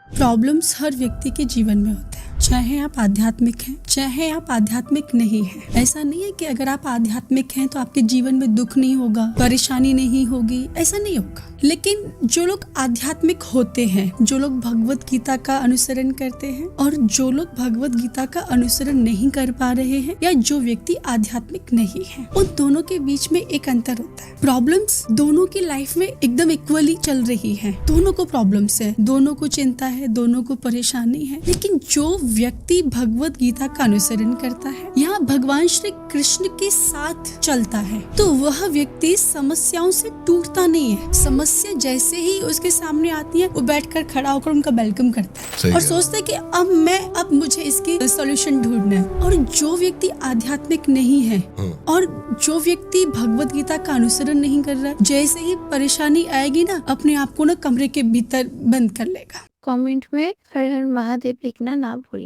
Problems हर व्यक्ति के जीवन में होते हैं, चाहे आप आध्यात्मिक हैं चाहे आप आध्यात्मिक नहीं हैं। ऐसा नहीं है कि अगर आप आध्यात्मिक हैं तो आपके जीवन में दुख नहीं होगा, परेशानी नहीं होगी, ऐसा नहीं होगा। लेकिन जो लोग आध्यात्मिक होते हैं, जो लोग भगवत गीता का अनुसरण करते हैं और जो लोग भगवत गीता का अनुसरण नहीं कर पा रहे हैं या जो व्यक्ति आध्यात्मिक नहीं है, उन दोनों के बीच में एक अंतर होता है। प्रॉब्लम्स दोनों की लाइफ में एकदम इक्वली चल रही है, दोनों को प्रॉब्लम्स है, दोनों को चिंता है, दोनों को परेशानी है। लेकिन जो व्यक्ति भगवत गीता का अनुसरण करता है, यहाँ भगवान श्री कृष्ण के साथ चलता है, तो वह व्यक्ति समस्याओं से टूटता नहीं है। समस्या जैसे ही उसके सामने आती है, वो बैठकर खड़ा होकर उनका वेलकम करता है और सोचता है कि अब मुझे इसकी सॉल्यूशन ढूंढना है। और जो व्यक्ति आध्यात्मिक नहीं है और जो व्यक्ति भगवत गीता का अनुसरण नहीं कर रहा है, जैसे ही परेशानी आएगी ना, अपने आप को ना कमरे के भीतर बंद कर लेगा। कमेंट में हर हर महादेव लिखना ना भूलें।